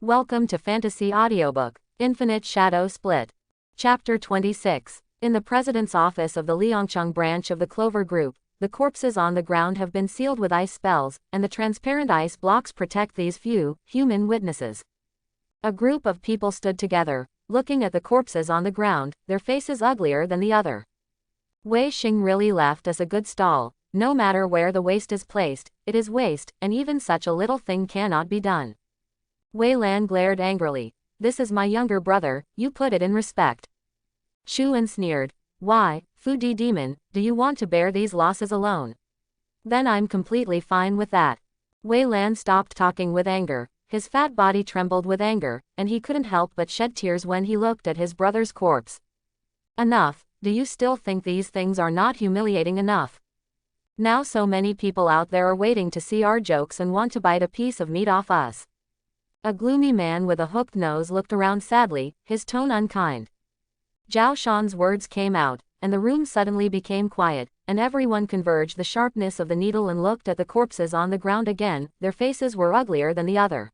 Welcome to Fantasy Audiobook, Infinite Shadow Split. Chapter 26. In the president's office of the Liangcheng branch of the Clover Group, the corpses on the ground have been sealed with ice spells, and the transparent ice blocks protect these few, human witnesses. A group of people stood together, looking at the corpses on the ground, their faces uglier than the other. Wei Xing really left us a good stall. No matter where the waste is placed, it is waste, and even such a little thing cannot be done. Wei Lan glared angrily. This is my younger brother, you put it in respect. Shu En sneered. Why, Fu Di Demon, do you want to bear these losses alone? Then I'm completely fine with that. Wei Lan stopped talking with anger. His fat body trembled with anger, and he couldn't help but shed tears when he looked at his brother's corpse. Enough, do you still think these things are not humiliating enough? Now so many people out there are waiting to see our jokes and want to bite a piece of meat off us. A gloomy man with a hooked nose looked around sadly, his tone unkind. Zhao Shan's words came out, and the room suddenly became quiet, and everyone converged the sharpness of the needle and looked at the corpses on the ground again. Their faces were uglier than the other.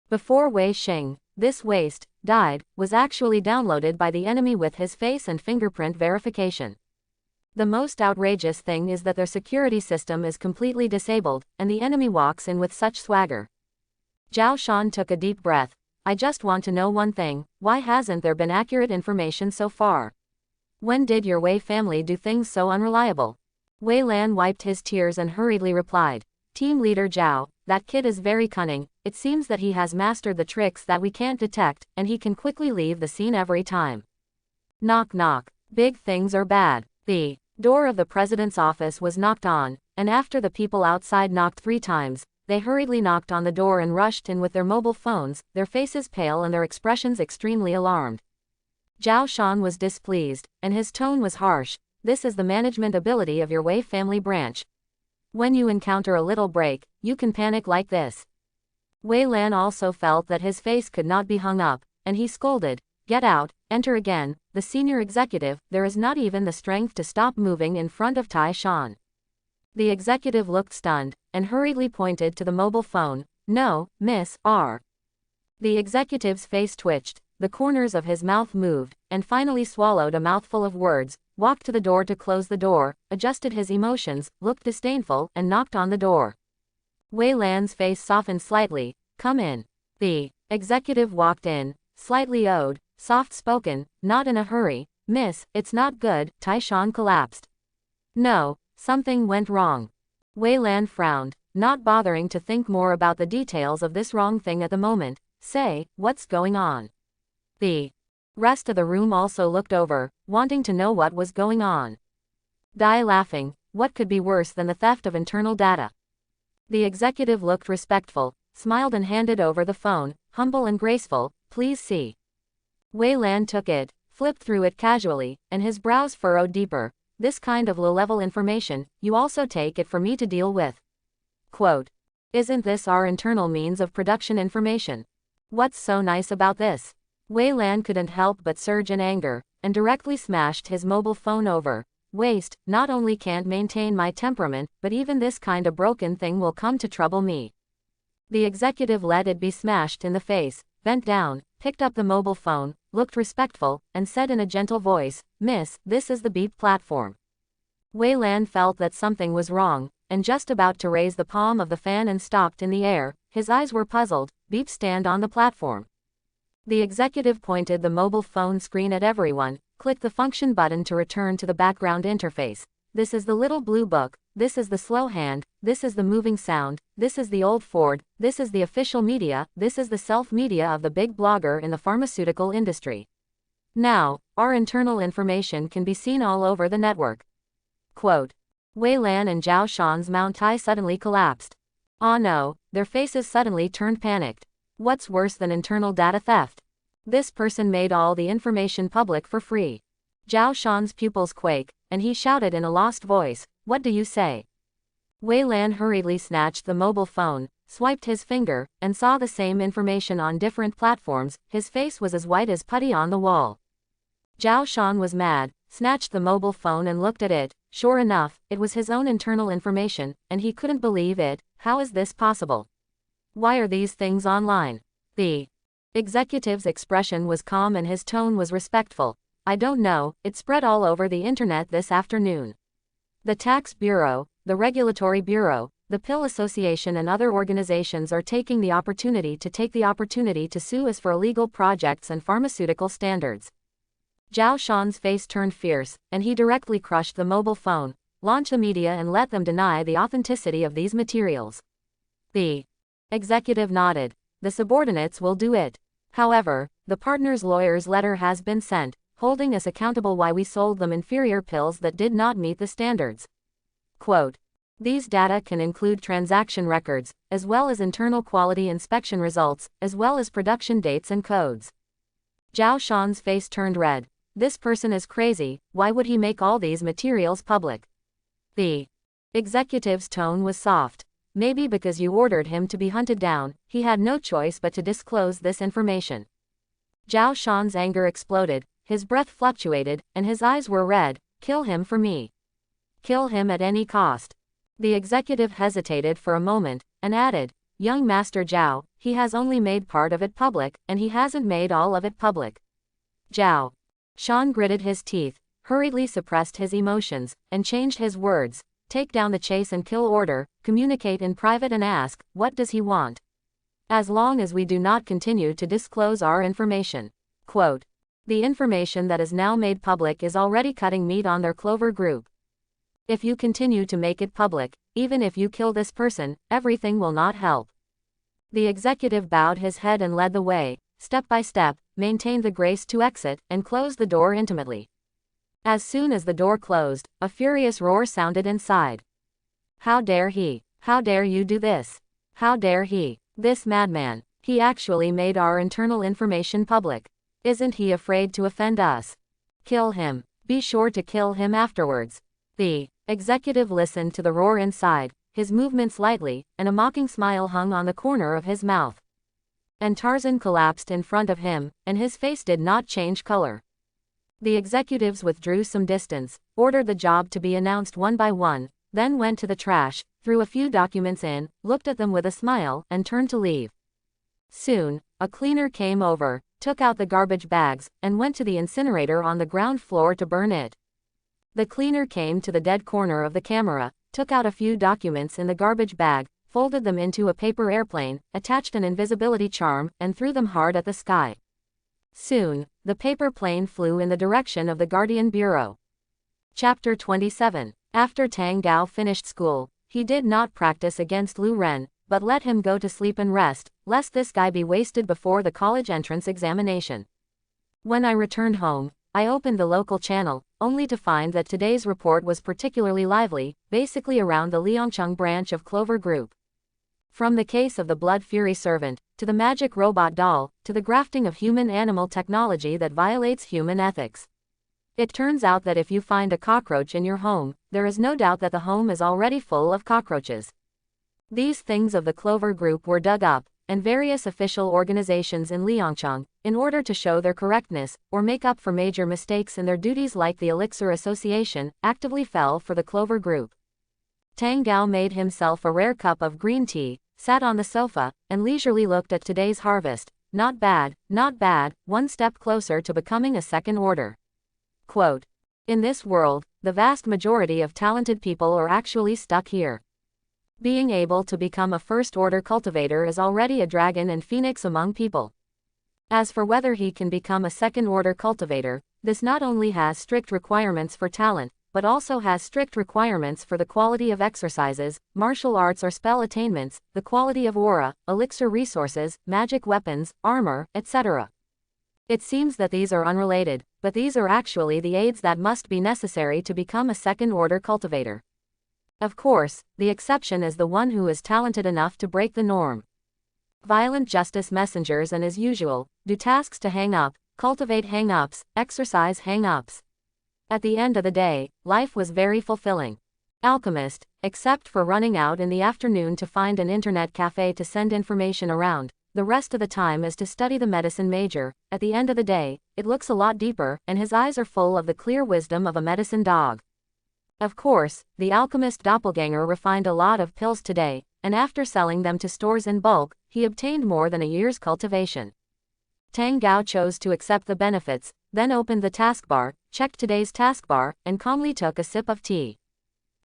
Before Wei Xing, this waste, died, was actually downloaded by the enemy with his face and fingerprint verification. The most outrageous thing is that their security system is completely disabled, and the enemy walks in with such swagger. Zhao Shan took a deep breath. I just want to know one thing, why hasn't there been accurate information so far? When did your Wei family do things so unreliable? Wei Lan wiped his tears and hurriedly replied. Team leader Zhao, that kid is very cunning, it seems that he has mastered the tricks that we can't detect, and he can quickly leave the scene every time. Knock knock, big things are bad. The door of the president's office was knocked on, and after the people outside knocked 3 times, they hurriedly knocked on the door and rushed in with their mobile phones, their faces pale and their expressions extremely alarmed. Zhao Shan was displeased, and his tone was harsh. This is the management ability of your Wei family branch. When you encounter a little break, you can panic like this. Wei Lan also felt that his face could not be hung up, and he scolded, Get out, enter again, the senior executive, there is not even the strength to stop moving in front of Tai Shan. The executive looked stunned, and hurriedly pointed to the mobile phone. No, Miss R. The executive's face twitched, the corners of his mouth moved, and finally swallowed a mouthful of words, walked to the door to close the door, adjusted his emotions, looked disdainful, and knocked on the door. Wei Lan's face softened slightly. Come in. The executive walked in, slightly awed, soft-spoken, not in a hurry. Miss, it's not good. Tai Shan collapsed. No. Something went wrong. Wei Lan frowned, not bothering to think more about the details of this wrong thing at the moment. Say, what's going on? The rest of the room also looked over, wanting to know what was going on. Die laughing, what could be worse than the theft of internal data? The executive looked respectful, smiled and handed over the phone, humble and graceful, please see. Wei Lan took it, flipped through it casually, and his brows furrowed deeper. This kind of low-level information, you also take it for me to deal with. Quote. Isn't this our internal means of production information? What's so nice about this? Wei Lan couldn't help but surge in anger, and directly smashed his mobile phone over. Waste, not only can't maintain my temperament, but even this kind of broken thing will come to trouble me. The executive let it be smashed in the face, bent down, picked up the mobile phone, looked respectful, and said in a gentle voice, Miss, this is the beep platform. Wei Lan felt that something was wrong, and just about to raise the palm of the fan and stopped in the air. His eyes were puzzled. Beep stand on the platform. The executive pointed the mobile phone screen at everyone, clicked the function button to return to the background interface. This is the little blue book, this is the slow hand, this is the moving sound, this is the old Ford, this is the official media, this is the self-media of the big blogger in the pharmaceutical industry. Now, our internal information can be seen all over the network. Quote. Wei Lan and Zhao Shan's Mount Tai suddenly collapsed. Ah no, their faces suddenly turned panicked. What's worse than internal data theft? This person made all the information public for free. Zhao Shan's pupils quake, and he shouted in a lost voice, what do you say? Wei Lan hurriedly snatched the mobile phone, swiped his finger, and saw the same information on different platforms. His face was as white as putty on the wall. Zhao Shan was mad, snatched the mobile phone and looked at it. Sure enough, it was his own internal information, and he couldn't believe it. How is this possible? Why are these things online? The executive's expression was calm and his tone was respectful. I don't know, it spread all over the internet this afternoon. The Tax Bureau, the Regulatory Bureau, the Pill Association and other organizations are taking the opportunity to sue us for illegal projects and pharmaceutical standards. Zhao Shan's face turned fierce, and he directly crushed the mobile phone. Launch the media and let them deny the authenticity of these materials. The executive nodded. The subordinates will do it. However, the partner's lawyer's letter has been sent, holding us accountable why we sold them inferior pills that did not meet the standards. Quote, these data can include transaction records, as well as internal quality inspection results, as well as production dates and codes. Zhao Shan's face turned red. This person is crazy, why would he make all these materials public? The executive's tone was soft. Maybe because you ordered him to be hunted down, he had no choice but to disclose this information. Zhao Shan's anger exploded, his breath fluctuated, and his eyes were red. Kill him for me. Kill him at any cost. The executive hesitated for a moment, and added, young Master Zhao, he has only made part of it public, and he hasn't made all of it public. Zhao Shan gritted his teeth, hurriedly suppressed his emotions, and changed his words. Take down the chase and kill order, communicate in private and ask, what does he want? As long as we do not continue to disclose our information. Quote, the information that is now made public is already cutting meat on their Clover Group. If you continue to make it public, even if you kill this person, everything will not help. The executive bowed his head and led the way, step by step, maintained the grace to exit, and closed the door intimately. As soon as the door closed, a furious roar sounded inside. How dare he? How dare you do this? How dare he? This madman. He actually made our internal information public. Isn't he afraid to offend us? Kill him. Be sure to kill him afterwards. The executive listened to the roar inside, his movements lightly, and a mocking smile hung on the corner of his mouth. And Tarzan collapsed in front of him, and his face did not change color. The executives withdrew some distance, ordered the job to be announced one by one, then went to the trash, threw a few documents in, looked at them with a smile, and turned to leave. Soon, a cleaner came over, took out the garbage bags, and went to the incinerator on the ground floor to burn it. The cleaner came to the dead corner of the camera, took out a few documents in the garbage bag, folded them into a paper airplane, attached an invisibility charm, and threw them hard at the sky. Soon, the paper plane flew in the direction of the Guardian Bureau. Chapter 27. After Tang Gao finished school, he did not practice against Lu Ren, but let him go to sleep and rest, lest this guy be wasted before the college entrance examination. When I returned home, I opened the local channel, only to find that today's report was particularly lively, basically around the Liangcheng branch of Clover Group. From the case of the Blood Fury servant, to the magic robot doll, to the grafting of human-animal technology that violates human ethics. It turns out that if you find a cockroach in your home, there is no doubt that the home is already full of cockroaches. These things of the Clover Group were dug up, and various official organizations in Liangcheng, in order to show their correctness, or make up for major mistakes in their duties like the Elixir Association, actively fell for the Clover Group. Tang Gao made himself a rare cup of green tea, sat on the sofa, and leisurely looked at today's harvest. Not bad, one step closer to becoming a second order. Quote, in this world, the vast majority of talented people are actually stuck here. Being able to become a first-order cultivator is already a dragon and phoenix among people. As for whether he can become a second-order cultivator, this not only has strict requirements for talent, but also has strict requirements for the quality of exercises, martial arts or spell attainments, the quality of aura, elixir resources, magic weapons, armor, etc. It seems that these are unrelated, but these are actually the aids that must be necessary to become a second-order cultivator. Of course, the exception is the one who is talented enough to break the norm. Violent justice messengers and as usual, do tasks to hang up, cultivate hang-ups, exercise hang-ups. At the end of the day, life was very fulfilling. Alchemist, except for running out in the afternoon to find an internet cafe to send information around, the rest of the time is to study the medicine major. At the end of the day, it looks a lot deeper, and his eyes are full of the clear wisdom of a medicine dog. Of course, the alchemist doppelganger refined a lot of pills today, and after selling them to stores in bulk, he obtained more than a year's cultivation. Tang Gao chose to accept the benefits, then opened the taskbar, checked today's taskbar, and calmly took a sip of tea.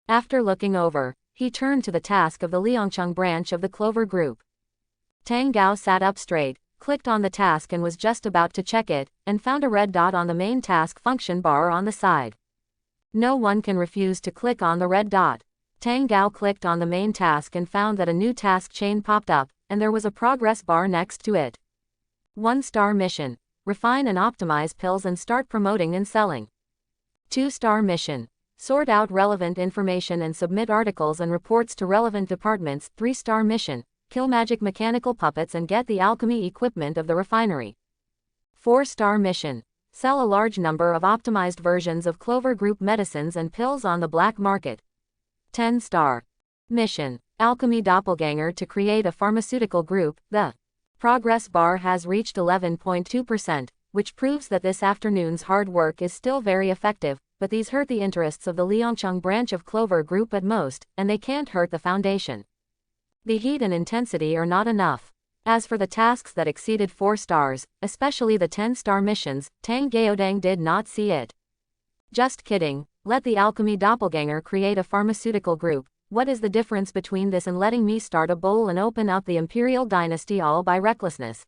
After looking over, he turned to the task of the Liangcheng branch of the Clover Group. Tang Gao sat up straight, clicked on the task and was just about to check it, and found a red dot on the main task function bar on the side. No one can refuse to click on the red dot. Tang Gao clicked on the main task and found that a new task chain popped up, and there was a progress bar next to it. 1-star mission. Refine and optimize pills and start promoting and selling. 2-star mission. Sort out relevant information and submit articles and reports to relevant departments. 3-star mission. Kill magic mechanical puppets and get the alchemy equipment of the refinery. 4-star mission. Sell a large number of optimized versions of Clover Group medicines and pills on the black market. 10-star mission. Alchemy doppelganger to create a pharmaceutical group. The progress bar has reached 11.2%, which proves that this afternoon's hard work is still very effective, but these hurt the interests of the Liangcheng branch of Clover Group at most, and they can't hurt the foundation. The heat and intensity are not enough. As for the tasks that exceeded 4 stars, especially the 10-star missions, Tang Gaodang did not see it. Just kidding, let the alchemy doppelganger create a pharmaceutical group. What is the difference between this and letting me start a bowl and open up the imperial dynasty all by recklessness?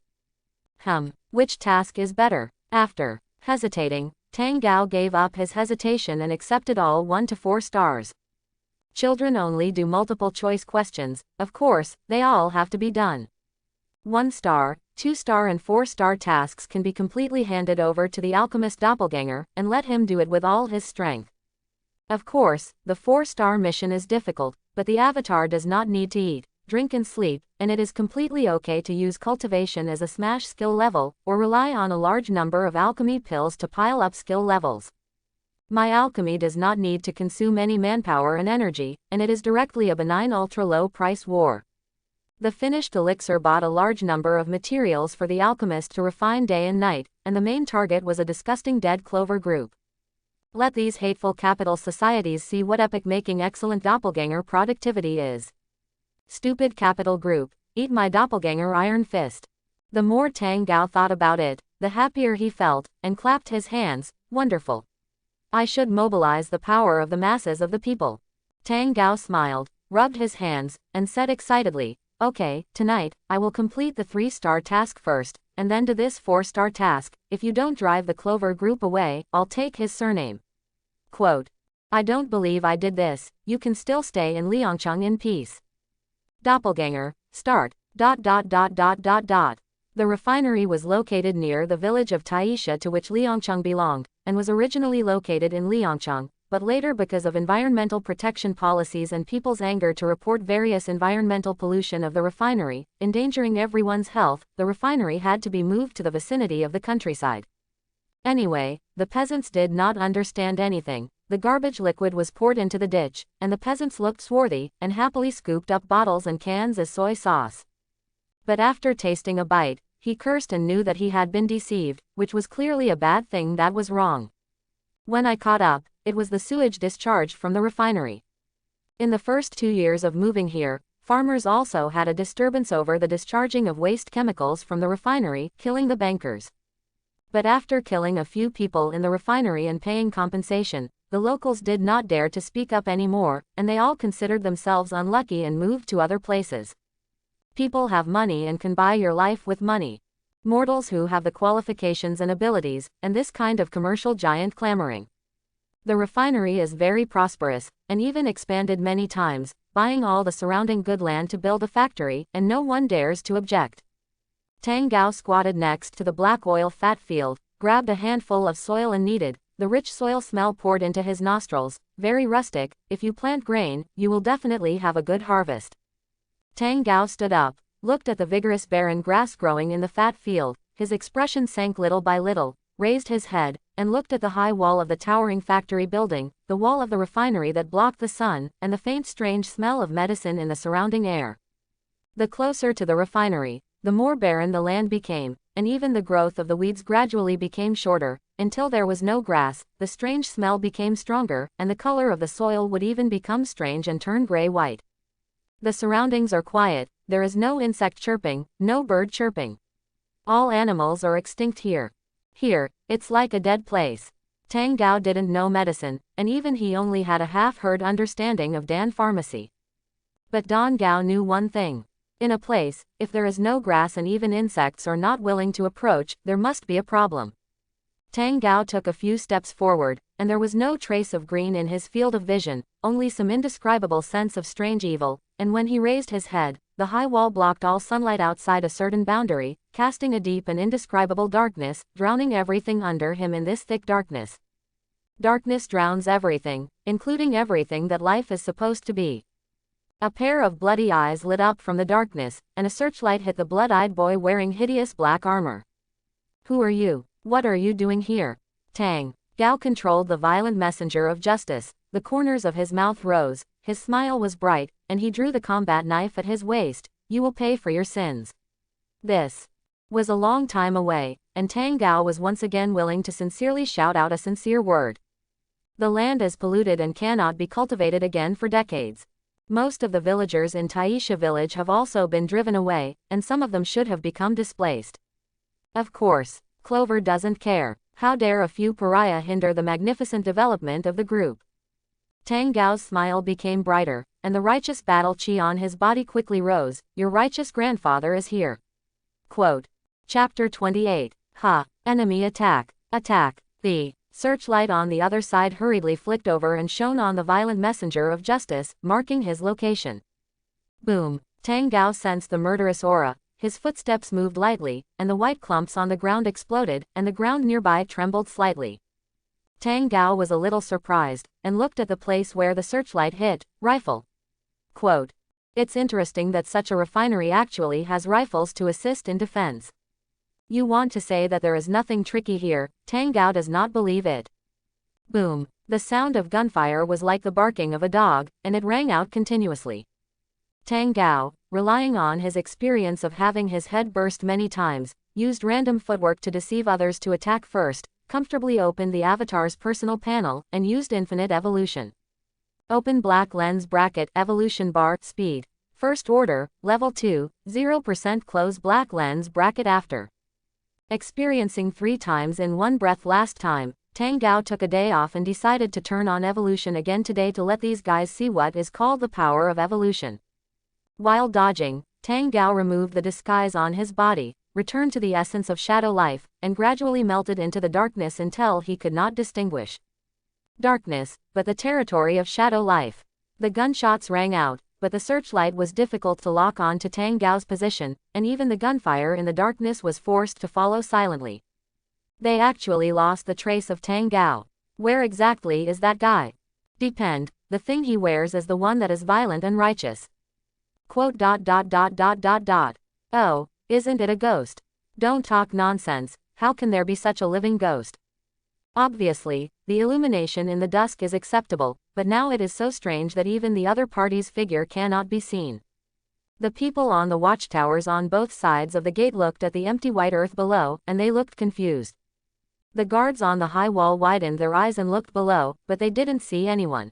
Which task is better? After hesitating, Tang Gao gave up his hesitation and accepted all 1 to 4 stars. Children only do multiple choice questions, of course, they all have to be done. 1-star, 2-star and 4-star tasks can be completely handed over to the alchemist doppelganger, and let him do it with all his strength. Of course, the 4-star mission is difficult, but the avatar does not need to eat, drink and sleep, and it is completely okay to use cultivation as a smash skill level, or rely on a large number of alchemy pills to pile up skill levels. My alchemy does not need to consume any manpower and energy, and it is directly a benign ultra-low price war. The finished elixir bought a large number of materials for the alchemist to refine day and night, and the main target was a disgusting dead Clover Group. Let these hateful capital societies see what epic-making excellent doppelganger productivity is. Stupid capital group, eat my doppelganger iron fist. The more Tang Gao thought about it, the happier he felt, and clapped his hands. Wonderful. I should mobilize the power of the masses of the people. Tang Gao smiled, rubbed his hands, and said excitedly, okay, tonight, I will complete the 3-star task first, and then do this 4-star task. If you don't drive the Clover Group away, I'll take his surname. Quote. I don't believe I did this, you can still stay in Liangcheng in peace. Doppelganger, start. The refinery was located near the village of Taisha to which Liangcheng belonged, and was originally located in Liangcheng, but later because of environmental protection policies and people's anger to report various environmental pollution of the refinery, endangering everyone's health, the refinery had to be moved to the vicinity of the countryside. Anyway, the peasants did not understand anything. The garbage liquid was poured into the ditch, and the peasants looked swarthy, and happily scooped up bottles and cans as soy sauce. But after tasting a bite, he cursed and knew that he had been deceived, which was clearly a bad thing that was wrong. When I caught up, it was the sewage discharged from the refinery. In the first 2 years of moving here, farmers also had a disturbance over the discharging of waste chemicals from the refinery, killing the bankers. But after killing a few people in the refinery and paying compensation, the locals did not dare to speak up anymore, and they all considered themselves unlucky and moved to other places. People have money and can buy your life with money. Mortals who have the qualifications and abilities, and this kind of commercial giant clamoring. The refinery is very prosperous, and even expanded many times, buying all the surrounding good land to build a factory, and no one dares to object. Tang Gao squatted next to the black oil fat field, grabbed a handful of soil and kneaded. The rich soil smell poured into his nostrils. Very rustic. If you plant grain, you will definitely have a good harvest. Tang Gao stood up, looked at the vigorous barren grass growing in the fat field. His expression sank little by little, raised his head, and looked at the high wall of the towering factory building, the wall of the refinery that blocked the sun, and the faint strange smell of medicine in the surrounding air. The closer to the refinery, the more barren the land became, and even the growth of the weeds gradually became shorter, until there was no grass. The strange smell became stronger, and the color of the soil would even become strange and turn gray-white. The surroundings are quiet, there is no insect chirping, no bird chirping. All animals are extinct here. Here, it's like a dead place. Tang Gao didn't know medicine, and even he only had a half-heard understanding of Dan pharmacy. But Don Gao knew one thing. In a place, if there is no grass and even insects are not willing to approach, there must be a problem. Tang Gao took a few steps forward, and there was no trace of green in his field of vision, only some indescribable sense of strange evil, and when he raised his head, the high wall blocked all sunlight outside a certain boundary, casting a deep and indescribable darkness, drowning everything under him in this thick darkness. Darkness drowns everything, including everything that life is supposed to be. A pair of bloody eyes lit up from the darkness, and a searchlight hit the blood-eyed boy wearing hideous black armor. Who are you? What are you doing here? Tang Gao controlled the violent messenger of justice. The corners of his mouth rose, his smile was bright, and he drew the combat knife at his waist. You will pay for your sins. This was a long time away, and Tang Gao was once again willing to sincerely shout out a sincere word. The land is polluted and cannot be cultivated again for decades. Most of the villagers in Taisha village have also been driven away, and some of them should have become displaced. Of course, Clover doesn't care. How dare a few pariah hinder the magnificent development of the group? Tang Gao's smile became brighter, and the righteous battle chi on his body quickly rose. Your righteous grandfather is here. Quote. Chapter 28. Ha! Enemy attack! Attack! The searchlight on the other side hurriedly flicked over and shone on the violent messenger of justice, marking his location. Boom! Tang Gao sensed the murderous aura. His footsteps moved lightly, and the white clumps on the ground exploded, and the ground nearby trembled slightly. Tang Gao was a little surprised, and looked at the place where the searchlight hit. Rifle. Quote. It's interesting that such a refinery actually has rifles to assist in defense. You want to say that there is nothing tricky here? Tang Gao does not believe it. Boom. The sound of gunfire was like the barking of a dog, and it rang out continuously. Tang Gao, relying on his experience of having his head burst many times, used random footwork to deceive others to attack first, comfortably opened the avatar's personal panel, and used infinite evolution. Open black lens bracket evolution bar speed. First order, level 2, 0% close black lens bracket after. Experiencing 3 times in one breath last time, Tang Gao took a day off and decided to turn on evolution again today to let these guys see what is called the power of evolution. While dodging, Tang Gao removed the disguise on his body, returned to the essence of shadow life, and gradually melted into the darkness until he could not distinguish darkness, but the territory of shadow life. The gunshots rang out, but the searchlight was difficult to lock on to Tang Gao's position, and even the gunfire in the darkness was forced to follow silently. They actually lost the trace of Tang Gao. Where exactly is that guy? Depend, the thing he wears is the one that is violent and righteous. Quote. Oh, isn't it a ghost? Don't talk nonsense, how can there be such a living ghost? Obviously, the illumination in the dusk is acceptable, but now it is so strange that even the other party's figure cannot be seen. The people on the watchtowers on both sides of the gate looked at the empty white earth below, and they looked confused. The guards on the high wall widened their eyes and looked below, but they didn't see anyone.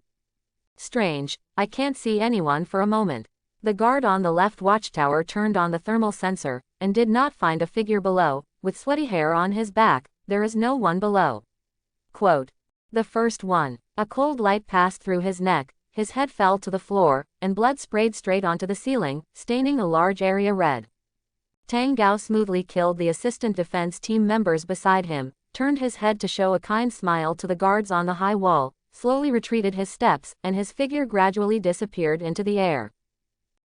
Strange, I can't see anyone for a moment. The guard on the left watchtower turned on the thermal sensor, and did not find a figure below. With sweaty hair on his back, there is no one below. Quote. The first one. A cold light passed through his neck, his head fell to the floor, and blood sprayed straight onto the ceiling, staining a large area red. Tang Gao smoothly killed the assistant defense team members beside him, turned his head to show a kind smile to the guards on the high wall, slowly retreated his steps, and his figure gradually disappeared into the air.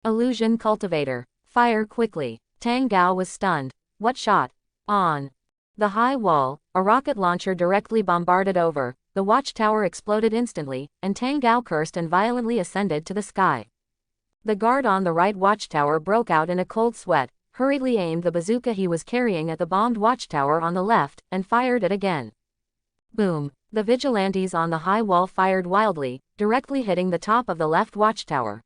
Illusion cultivator. Fire quickly. Tang Gao was stunned. What shot? On the high wall, a rocket launcher directly bombarded over. The watchtower exploded instantly, and Tang Gao cursed and violently ascended to the sky. The guard on the right watchtower broke out in a cold sweat, hurriedly aimed the bazooka he was carrying at the bombed watchtower on the left, and fired it again. Boom! The vigilantes on the high wall fired wildly, directly hitting the top of the left watchtower.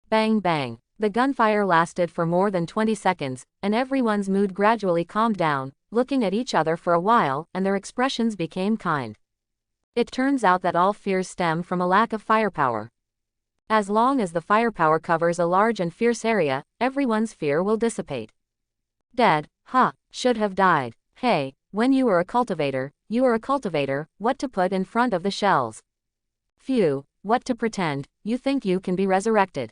Bang bang! The gunfire lasted for more than 20 seconds, and everyone's mood gradually calmed down, looking at each other for a while, and their expressions became kind. It turns out that all fears stem from a lack of firepower. As long as the firepower covers a large and fierce area, everyone's fear will dissipate. Dead, should have died. Hey, when you are a cultivator, what to put in front of the shells. Phew, what to pretend, you think you can be resurrected.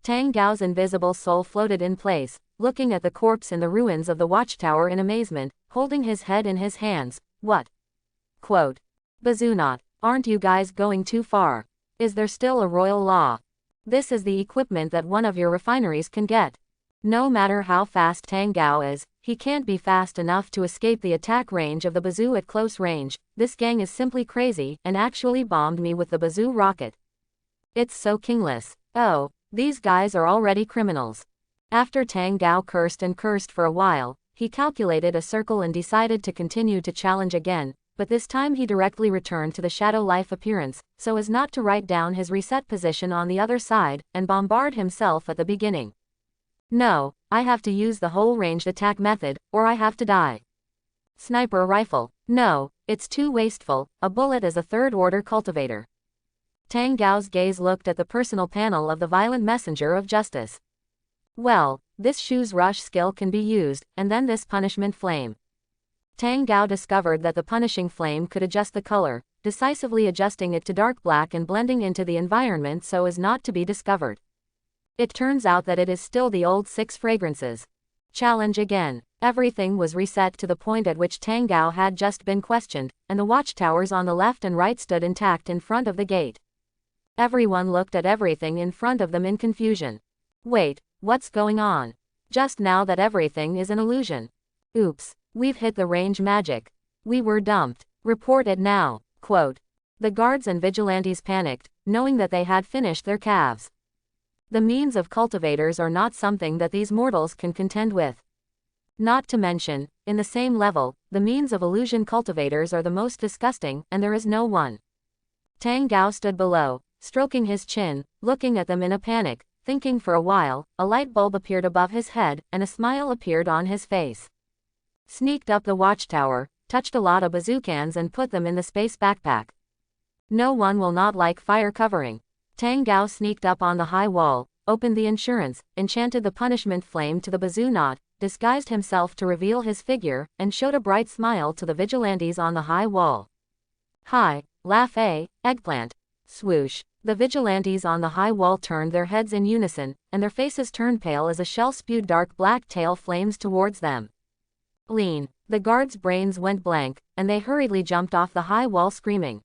Tang Gao's invisible soul floated in place, looking at the corpse in the ruins of the watchtower in amazement, holding his head in his hands. What? Quote. Bazunot, aren't you guys going too far? Is there still a royal law? This is the equipment that one of your refineries can get. No matter how fast Tang Gao is, he can't be fast enough to escape the attack range of the bazoo at close range. This gang is simply crazy and actually bombed me with the bazoo rocket. It's so kingless. Oh, these guys are already criminals. After Tang Gao cursed and cursed for a while, he calculated a circle and decided to continue to challenge again, but this time he directly returned to the shadow life appearance, so as not to write down his reset position on the other side, and bombard himself at the beginning. No, I have to use the whole ranged attack method, or I have to die. Sniper rifle. No, it's too wasteful, a bullet as a third-order cultivator. Tang Gao's gaze looked at the personal panel of the violent messenger of justice. Well, this shoes rush skill can be used, and then this punishment flame. Tang Gao discovered that the punishing flame could adjust the color, decisively adjusting it to dark black and blending into the environment so as not to be discovered. It turns out that it is still the old 6 fragrances. Challenge again. Everything was reset to the point at which Tang Gao had just been questioned, and the watchtowers on the left and right stood intact in front of the gate. Everyone looked at everything in front of them in confusion. Wait, what's going on? Just now that everything is an illusion. Oops, we've hit the range magic. We were dumped. Report it now. Quote. The guards and vigilantes panicked, knowing that they had finished their calves. The means of cultivators are not something that these mortals can contend with. Not to mention, in the same level, the means of illusion cultivators are the most disgusting, and there is no one. Tang Gao stood below, stroking his chin, looking at them in a panic, thinking for a while. A light bulb appeared above his head, and a smile appeared on his face. Sneaked up the watchtower, touched a lot of bazookans and put them in the space backpack. No one will not like fire covering. Tang Gao sneaked up on the high wall, opened the insurance, enchanted the punishment flame to the bazoo knot, disguised himself to reveal his figure, and showed a bright smile to the vigilantes on the high wall. Hi, laugh eggplant. Swoosh. The vigilantes on the high wall turned their heads in unison, and their faces turned pale as a shell spewed dark black tail flames towards them. Lean. The guards' brains went blank, and they hurriedly jumped off the high wall screaming.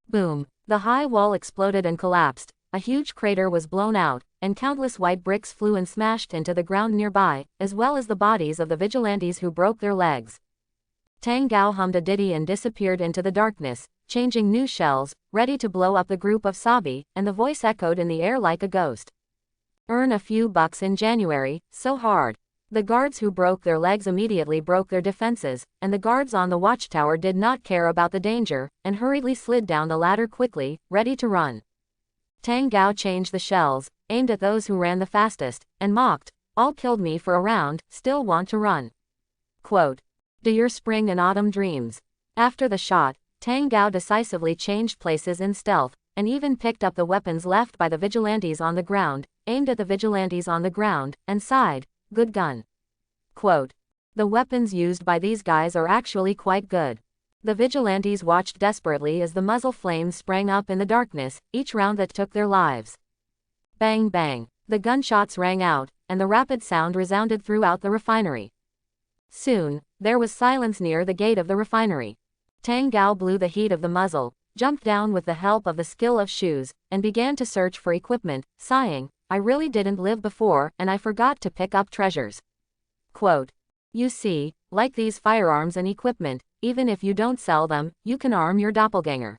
Boom. The high wall exploded and collapsed, a huge crater was blown out, and countless white bricks flew and smashed into the ground nearby, as well as the bodies of the vigilantes who broke their legs. Tang Gao hummed a ditty and disappeared into the darkness, changing new shells, ready to blow up the group of Sabi, and the voice echoed in the air like a ghost. Earn a few bucks in January, so hard. The guards who broke their legs immediately broke their defenses, and the guards on the watchtower did not care about the danger, and hurriedly slid down the ladder quickly, ready to run. Tang Gao changed the shells, aimed at those who ran the fastest, and mocked, all killed me for a round, still want to run. Quote. Do your spring and autumn dreams. After the shot, Tang Gao decisively changed places in stealth, and even picked up the weapons left by the vigilantes on the ground, aimed at the vigilantes on the ground, and sighed. Good gun. Quote. The weapons used by these guys are actually quite good. The vigilantes watched desperately as the muzzle flames sprang up in the darkness, each round that took their lives. Bang bang. The gunshots rang out, and the rapid sound resounded throughout the refinery. Soon, there was silence near the gate of the refinery. Tang Gao blew the heat of the muzzle, jumped down with the help of the skill of shoes, and began to search for equipment, sighing, I really didn't live before, and I forgot to pick up treasures. Quote. You see, like these firearms and equipment, even if you don't sell them, you can arm your doppelganger.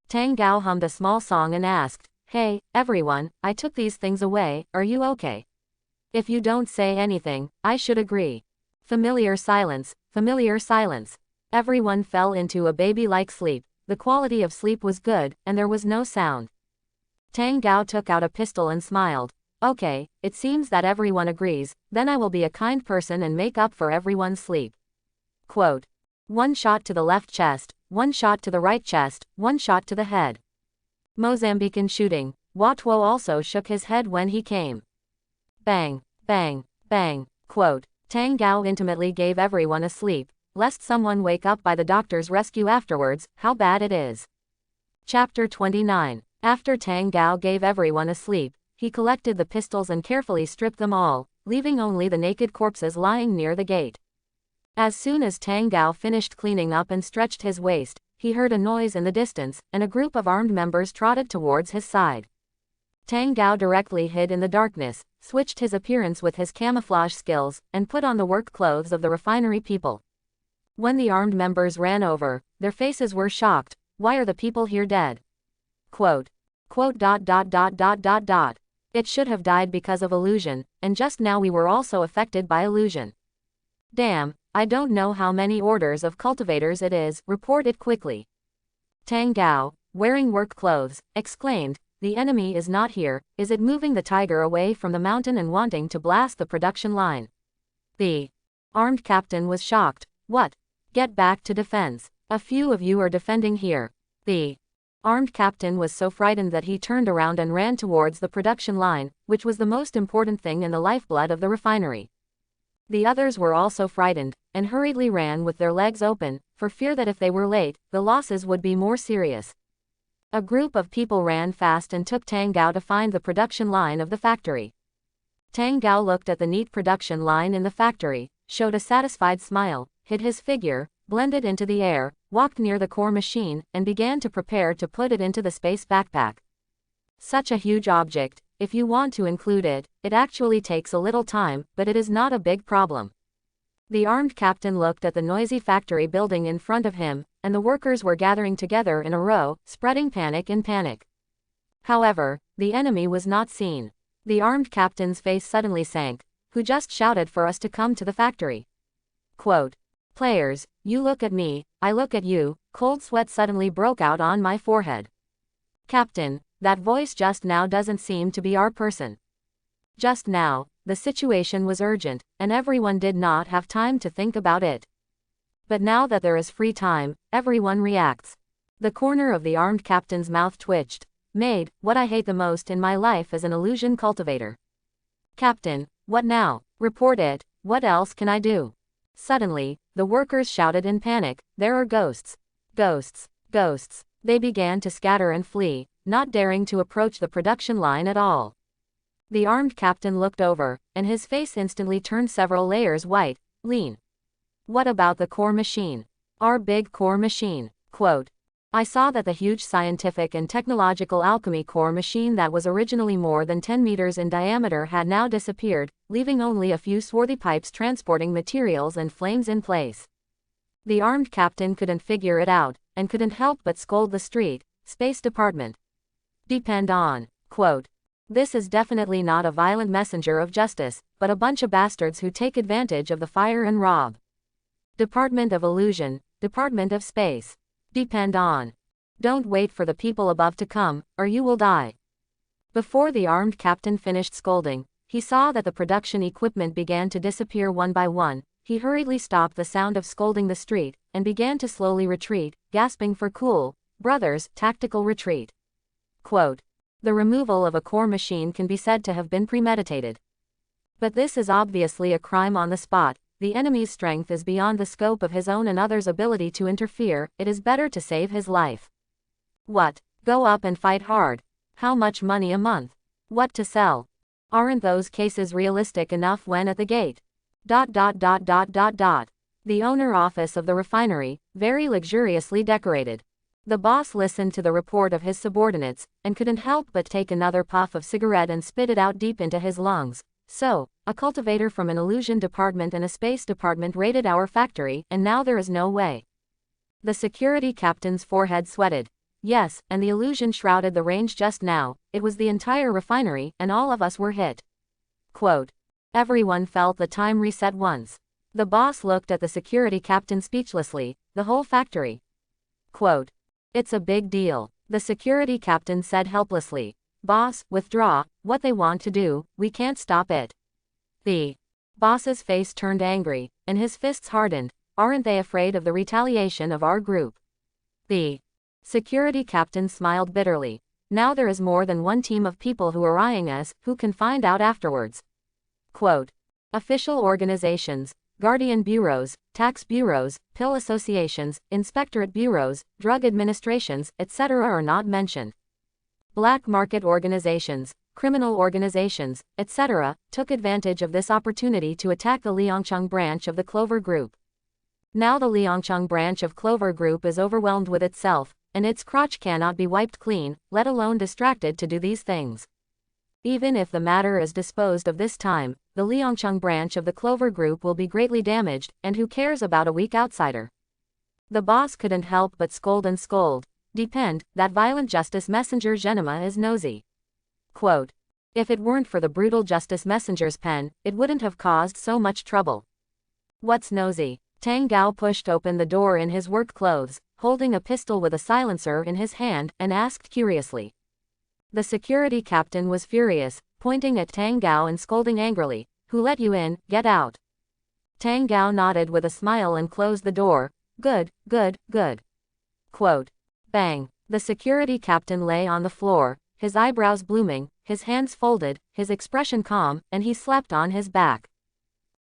Tang Gao hummed a small song and asked, Hey, everyone, I took these things away, are you okay? If you don't say anything, I should agree. Familiar silence, familiar silence. Everyone fell into a baby-like sleep. The quality of sleep was good, and there was no sound. Tang Gao took out a pistol and smiled. Okay, it seems that everyone agrees, then I will be a kind person and make up for everyone's sleep. Quote. One shot to the left chest, one shot to the right chest, one shot to the head. Mozambican shooting. Watwo also shook his head when he came. Bang, bang, bang. Quote, Tang Gao intimately gave everyone a sleep, lest someone wake up by the doctor's rescue afterwards. How bad it is. Chapter 29. After Tang Gao gave everyone a sleep, he collected the pistols and carefully stripped them all, leaving only the naked corpses lying near the gate. As soon as Tang Gao finished cleaning up and stretched his waist, he heard a noise in the distance, and a group of armed members trotted towards his side. Tang Gao directly hid in the darkness, switched his appearance with his camouflage skills, and put on the work clothes of the refinery people. When the armed members ran over, their faces were shocked. Why are the people here dead? Quote. It should have died because of illusion, and just now we were also affected by illusion. Damn, I don't know how many orders of cultivators it is, report it quickly. Tang Gao, wearing work clothes, exclaimed, the enemy is not here, is it moving the tiger away from the mountain and wanting to blast the production line? The armed captain was shocked. What? Get back to defense. A few of you are defending here. The armed captain was so frightened that he turned around and ran towards the production line, which was the most important thing in the lifeblood of the refinery. The others were also frightened, and hurriedly ran with their legs open, for fear that if they were late, the losses would be more serious. A group of people ran fast and took Tang Gao to find the production line of the factory. Tang Gao looked at the neat production line in the factory, showed a satisfied smile, hid his figure, blended into the air, walked near the core machine, and began to prepare to put it into the space backpack. Such a huge object, if you want to include it, it actually takes a little time, but it is not a big problem. The armed captain looked at the noisy factory building in front of him, and the workers were gathering together in a row, spreading panic in panic. However, the enemy was not seen. The armed captain's face suddenly sank. Who just shouted for us to come to the factory? Quote, players, you look at me, I look at you. Cold sweat suddenly broke out on my forehead. Captain, that voice just now doesn't seem to be our person. Just now, the situation was urgent, and everyone did not have time to think about it. But now that there is free time, everyone reacts. The corner of the armed captain's mouth twitched. Maid, what I hate the most in my life is an illusion cultivator. Captain, what now? Report it, what else can I do? Suddenly, the workers shouted in panic, there are ghosts. Ghosts, ghosts. They began to scatter and flee, not daring to approach the production line at all. The armed captain looked over, and his face instantly turned several layers white, lean. What about the core machine? Our big core machine. Quote, I saw that the huge scientific and technological alchemy core machine that was originally more than 10 meters in diameter had now disappeared, leaving only a few swarthy pipes transporting materials and flames in place. The armed captain couldn't figure it out, and couldn't help but scold the street, Space Department. Depend on. Quote, this is definitely not a violent messenger of justice, but a bunch of bastards who take advantage of the fire and rob. Department of Illusion, Department of Space. Depend on. Don't wait for the people above to come, or you will die. Before the armed captain finished scolding, he saw that the production equipment began to disappear one by one. He hurriedly stopped the sound of scolding the street, and began to slowly retreat, gasping for cool, brothers, tactical retreat. Quote, the removal of a core machine can be said to have been premeditated. But this is obviously a crime on the spot. The enemy's strength is beyond the scope of his own and others' ability to interfere. It is better to save his life. What? Go up and fight hard. How much money a month? What to sell? Aren't those cases realistic enough when at the gate? The owner office of the refinery, very luxuriously decorated. The boss listened to the report of his subordinates, and couldn't help but take another puff of cigarette and spit it out deep into his lungs. So, a cultivator from an illusion department and a space department raided our factory, and now there is no way. The security captain's forehead sweated. Yes, and the illusion shrouded the range just now. It was the entire refinery, and all of us were hit. Quote, everyone felt the time reset once. The boss looked at the security captain speechlessly. The whole factory. Quote, it's a big deal. The security captain said helplessly. Boss, withdraw. What they want to do, we can't stop it. The boss's face turned angry, and his fists hardened. Aren't they afraid of the retaliation of our group? The security captain smiled bitterly. Now there is more than one team of people who are eyeing us, who can find out afterwards. Quote. Official organizations, guardian bureaus, tax bureaus, pill associations, inspectorate bureaus, drug administrations, etc. are not mentioned. Black market organizations, criminal organizations, etc., took advantage of this opportunity to attack the Liangcheng branch of the Clover Group. Now the Liangcheng branch of Clover Group is overwhelmed with itself, and its crotch cannot be wiped clean, let alone distracted to do these things. Even if the matter is disposed of this time, the Liangcheng branch of the Clover Group will be greatly damaged, and who cares about a weak outsider? The boss couldn't help but scold and scold. Depend, that violent justice messenger Genema is nosy. Quote. If it weren't for the brutal justice messenger's pen, it wouldn't have caused so much trouble. What's nosy? Tang Gao pushed open the door in his work clothes, holding a pistol with a silencer in his hand, and asked curiously. The security captain was furious, pointing at Tang Gao and scolding angrily, "Who let you in? Get out." Tang Gao nodded with a smile and closed the door. Good, good, good. Quote. Bang. The security captain lay on the floor, his eyebrows blooming, his hands folded, his expression calm, and he slept on his back.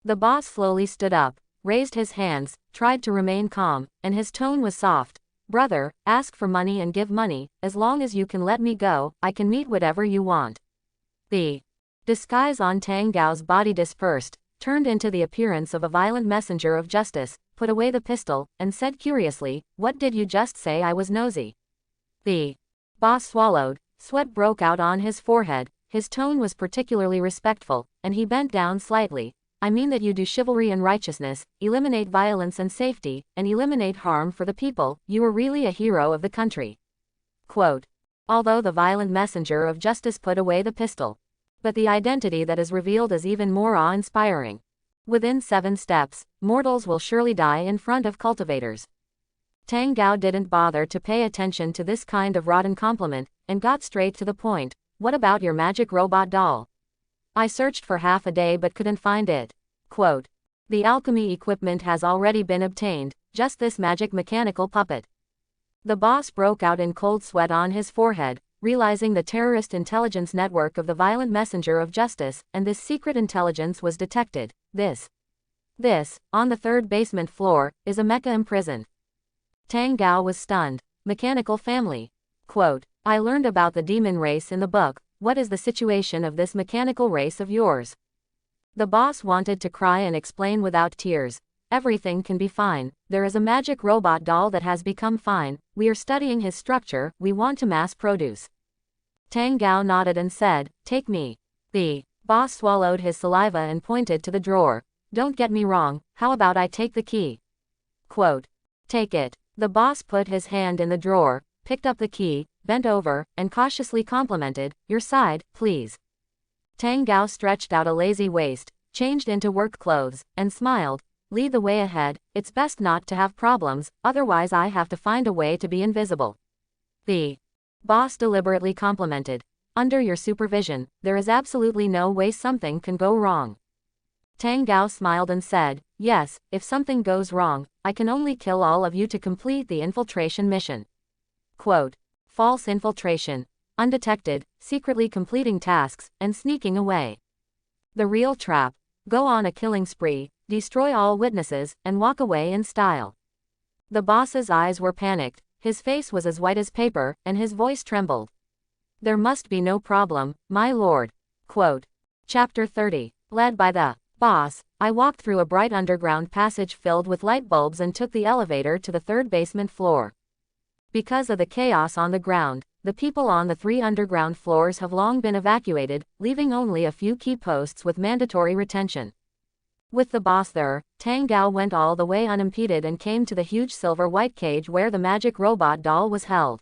The boss slowly stood up, raised his hands, tried to remain calm, and his tone was soft. Brother, ask for money and give money, as long as you can let me go, I can meet whatever you want. The disguise on Tang Gao's body dispersed, turned into the appearance of a violent messenger of justice, put away the pistol, and said curiously, "What did you just say? I was nosy?" The boss swallowed, sweat broke out on his forehead, his tone was particularly respectful, and he bent down slightly. "I mean that you do chivalry and righteousness, eliminate violence and safety, and eliminate harm for the people, you are really a hero of the country." Quote. Although the violent messenger of justice put away the pistol. But the identity that is revealed is even more awe-inspiring. Within 7 steps, mortals will surely die in front of cultivators. Tang Gao didn't bother to pay attention to this kind of rotten compliment, and got straight to the point. "What about your magic robot doll? I searched for half a day but couldn't find it." Quote. The alchemy equipment has already been obtained, just this magic mechanical puppet. The boss broke out in cold sweat on his forehead, realizing the terrorist intelligence network of the violent messenger of justice, and this secret intelligence was detected. This, on the 3rd basement floor, is a mecha imprisoned. Tang Gao was stunned. Mechanical family. Quote. I learned about the demon race in the book. What is the situation of this mechanical race of yours? The boss wanted to cry and explain without tears. Everything can be fine. There is a magic robot doll that has become fine. We are studying his structure. We want to mass produce. Tang Gao nodded and said, "Take me." The boss swallowed his saliva and pointed to the drawer. "Don't get me wrong, how about I take the key?" Quote. "Take it." The boss put his hand in the drawer, picked up the key, bent over, and cautiously complimented, "Your side, please." Tang Gao stretched out a lazy waist, changed into work clothes, and smiled. "Lead the way ahead, it's best not to have problems, otherwise I have to find a way to be invisible." The boss deliberately complimented. "Under your supervision, there is absolutely no way something can go wrong." Tang Gao smiled and said, "Yes, if something goes wrong, I can only kill all of you to complete the infiltration mission." Quote. False infiltration. Undetected, secretly completing tasks, and sneaking away. The real trap. Go on a killing spree, destroy all witnesses, and walk away in style. The boss's eyes were panicked, his face was as white as paper, and his voice trembled. "There must be no problem, my lord." Quote. Chapter 30. Led by the boss, I walked through a bright underground passage filled with light bulbs and took the elevator to the 3rd basement floor. Because of the chaos on the ground, the people on the 3 underground floors have long been evacuated, leaving only a few key posts with mandatory retention. With the boss there, Tang Gao went all the way unimpeded and came to the huge silver-white cage where the magic robot doll was held.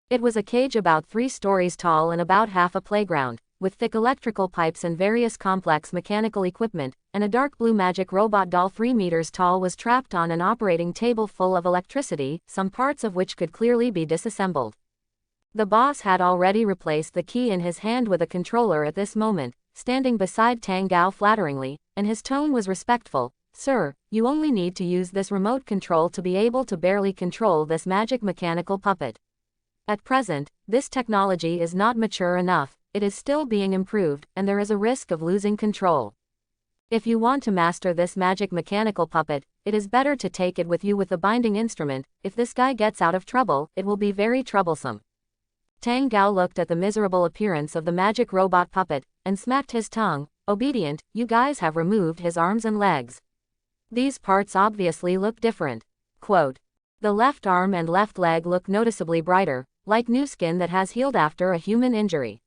It was a cage about 3 stories tall and about half a playground, with thick electrical pipes and various complex mechanical equipment, and a dark blue magic robot doll 3 meters tall was trapped on an operating table full of electricity, some parts of which could clearly be disassembled. The boss had already replaced the key in his hand with a controller at this moment, standing beside Tang Gao flatteringly, and his tone was respectful. "Sir, you only need to use this remote control to be able to barely control this magic mechanical puppet." At present, this technology is not mature enough, it is still being improved, and there is a risk of losing control. If you want to master this magic mechanical puppet, it is better to take it with you with the binding instrument. If this guy gets out of trouble, it will be very troublesome. Tang Gao looked at the miserable appearance of the magic robot puppet, and smacked his tongue. Obedient, you guys have removed his arms and legs. These parts obviously look different. Quote. The left arm and left leg look noticeably brighter, like new skin that has healed after a human injury.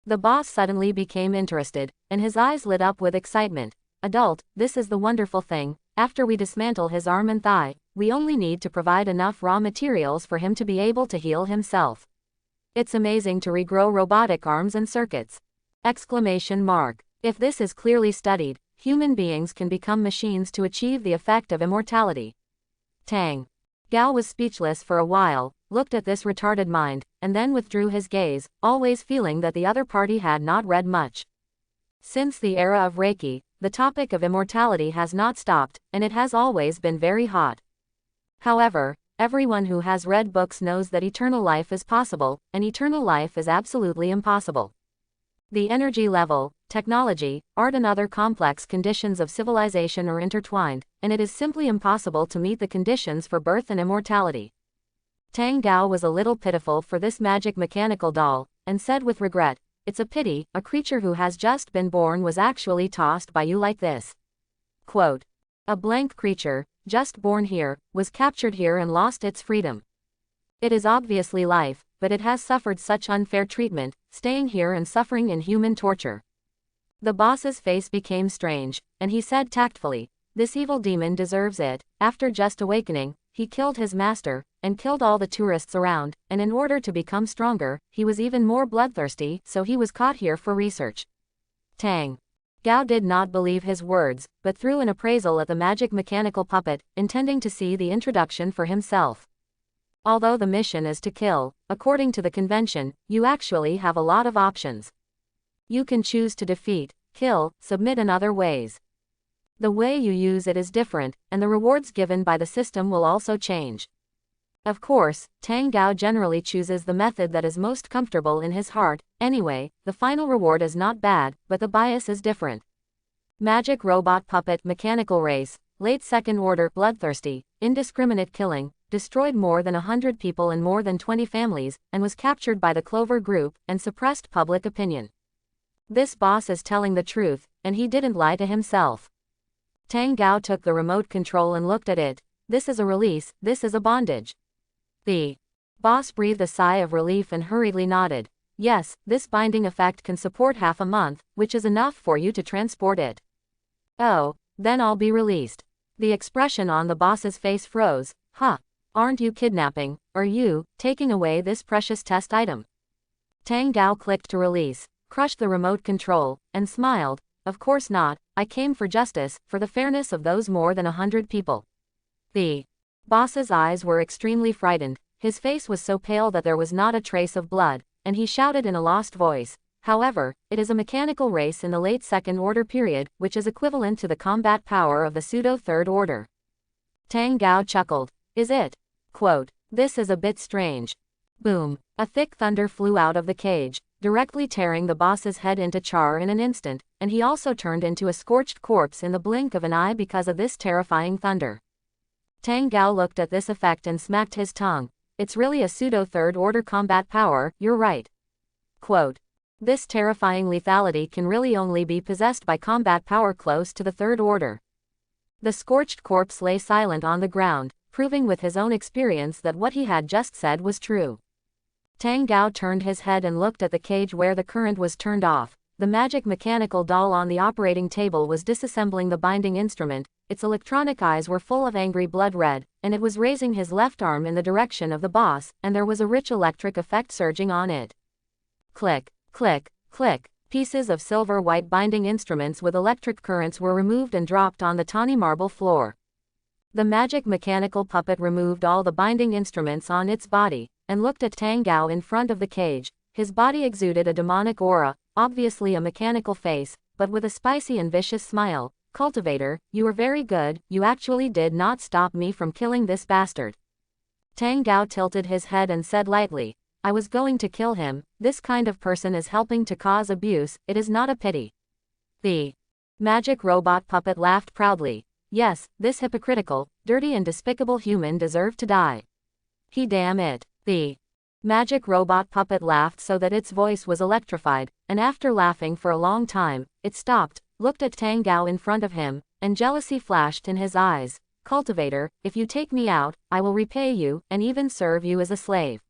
The boss suddenly became interested, and his eyes lit up with excitement. Adult, this is the wonderful thing. After we dismantle his arm and thigh, we only need to provide enough raw materials for him to be able to heal himself. It's amazing to regrow robotic arms and circuits. Exclamation mark. If this is clearly studied, human beings can become machines to achieve the effect of immortality. Tang Gao was speechless for a while, looked at this retarded mind, and then withdrew his gaze, always feeling that the other party had not read much. Since the era of Reiki, the topic of immortality has not stopped, and it has always been very hot. However, everyone who has read books knows that eternal life is possible, and eternal life is absolutely impossible. The energy level, technology, art and other complex conditions of civilization are intertwined, and it is simply impossible to meet the conditions for birth and immortality. Tang Gao was a little pitiful for this magic mechanical doll, and said with regret, it's a pity, a creature who has just been born was actually tossed by you like this. Quote. A blank creature, just born here, was captured here and lost its freedom. It is obviously life, but it has suffered such unfair treatment, staying here and suffering inhuman torture. The boss's face became strange, and he said tactfully, this evil demon deserves it. After just awakening, he killed his master, and killed all the tourists around, and in order to become stronger, he was even more bloodthirsty, so he was caught here for research. Tang Gao did not believe his words, but threw an appraisal at the magic mechanical puppet, intending to see the introduction for himself. Although the mission is to kill, according to the convention, you actually have a lot of options. You can choose to defeat, kill, submit in other ways. The way you use it is different, and the rewards given by the system will also change. Of course, Tang Gao generally chooses the method that is most comfortable in his heart. Anyway, the final reward is not bad, but the bias is different. Magic robot puppet mechanical race, late second order, bloodthirsty, indiscriminate killing, destroyed more than 100 people and more than 20 families, and was captured by the Clover Group, and suppressed public opinion. This boss is telling the truth, and he didn't lie to himself. Tang Gao took the remote control and looked at it. This is a release, this is a bondage. The boss breathed a sigh of relief and hurriedly nodded. Yes, this binding effect can support half a month, which is enough for you to transport it. Oh, then I'll be released. The expression on the boss's face froze. Huh. Aren't you kidnapping, or you, taking away this precious test item? Tang Gao clicked to release, crushed the remote control, and smiled. Of course not, I came for justice, for the fairness of those more than 100 people. The boss's eyes were extremely frightened, his face was so pale that there was not a trace of blood, and he shouted in a lost voice. However, it is a mechanical race in the late second order period, which is equivalent to the combat power of the pseudo-third order. Tang Gao chuckled. Is it? Quote. This is a bit strange. Boom. A thick thunder flew out of the cage, directly tearing the boss's head into char in an instant, and he also turned into a scorched corpse in the blink of an eye because of this terrifying thunder. Tang Gao looked at this effect and smacked his tongue. It's really a pseudo-third order combat power, you're right. Quote. This terrifying lethality can really only be possessed by combat power close to the third order. The scorched corpse lay silent on the ground, proving with his own experience that what he had just said was true. Tang Gao turned his head and looked at the cage where the current was turned off. The magic mechanical doll on the operating table was disassembling the binding instrument. Its electronic eyes were full of angry blood red, and it was raising his left arm in the direction of the boss, and there was a rich electric effect surging on it. Click, click, click. Pieces of silver-white binding instruments with electric currents were removed and dropped on the tawny marble floor. The magic mechanical puppet removed all the binding instruments on its body, and looked at Tang Gao in front of the cage. His body exuded a demonic aura, obviously a mechanical face, but with a spicy and vicious smile. Cultivator, you were very good, you actually did not stop me from killing this bastard. Tang Gao tilted his head and said lightly, I was going to kill him. This kind of person is helping to cause abuse, it is not a pity. The magic robot puppet laughed proudly. Yes, this hypocritical, dirty and despicable human deserved to die. He damn it. The magic robot puppet laughed so that its voice was electrified, and after laughing for a long time, it stopped, looked at Tang Gao in front of him, and jealousy flashed in his eyes. Cultivator, if you take me out, I will repay you, and even serve you as a slave.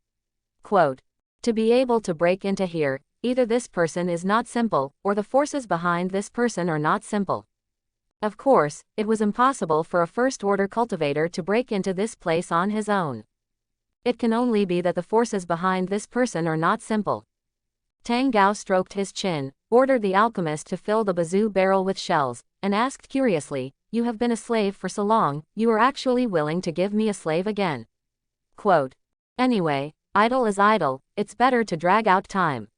Quote. To be able to break into here, either this person is not simple, or the forces behind this person are not simple. Of course, it was impossible for a first-order cultivator to break into this place on his own. It can only be that the forces behind this person are not simple. Tang Gao stroked his chin, ordered the alchemist to fill the bazoo barrel with shells, and asked curiously, You have been a slave for so long, you are actually willing to give me a slave again? Quote. Anyway, idle is idle, it's better to drag out time.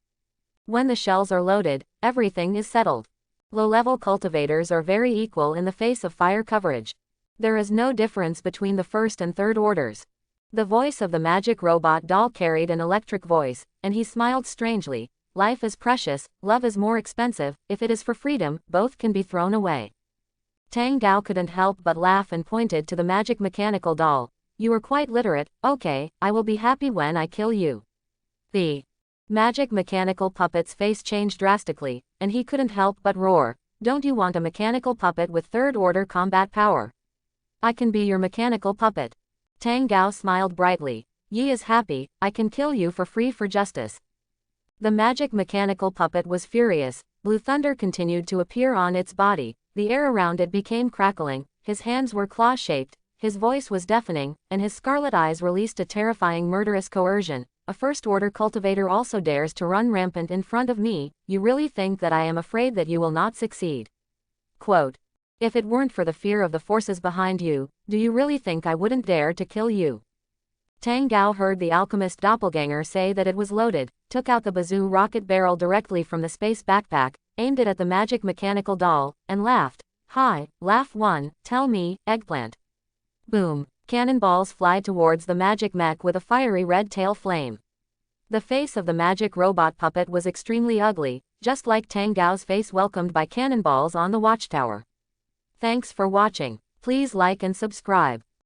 When the shells are loaded, everything is settled. Low-level cultivators are very equal in the face of fire coverage. There is no difference between the first and third orders. The voice of the magic robot doll carried an electric voice, and he smiled strangely. Life is precious, love is more expensive, if it is for freedom, both can be thrown away. Tang Gao couldn't help but laugh and pointed to the magic mechanical doll. You are quite literate, okay, I will be happy when I kill you. The magic mechanical puppet's face changed drastically, and he couldn't help but roar. Don't you want a mechanical puppet with third-order combat power? I can be your mechanical puppet. Tang Gao smiled brightly. Yi is happy, I can kill you for free for justice. The magic mechanical puppet was furious. Blue thunder continued to appear on its body, the air around it became crackling, his hands were claw-shaped, his voice was deafening, and his scarlet eyes released a terrifying murderous coercion. A first-order cultivator also dares to run rampant in front of me, you really think that I am afraid that you will not succeed? Quote. If it weren't for the fear of the forces behind you, do you really think I wouldn't dare to kill you? Tang Gao heard the alchemist doppelganger say that it was loaded, took out the bazoo rocket barrel directly from the space backpack, aimed it at the magic mechanical doll, and laughed. Hi, laugh one, tell me, eggplant. Boom. Cannonballs fly towards the magic mech with a fiery red tail flame. The face of the magic robot puppet was extremely ugly, just like Tang Gao's face welcomed by cannonballs on the watchtower. Thanks for watching. Please like and subscribe.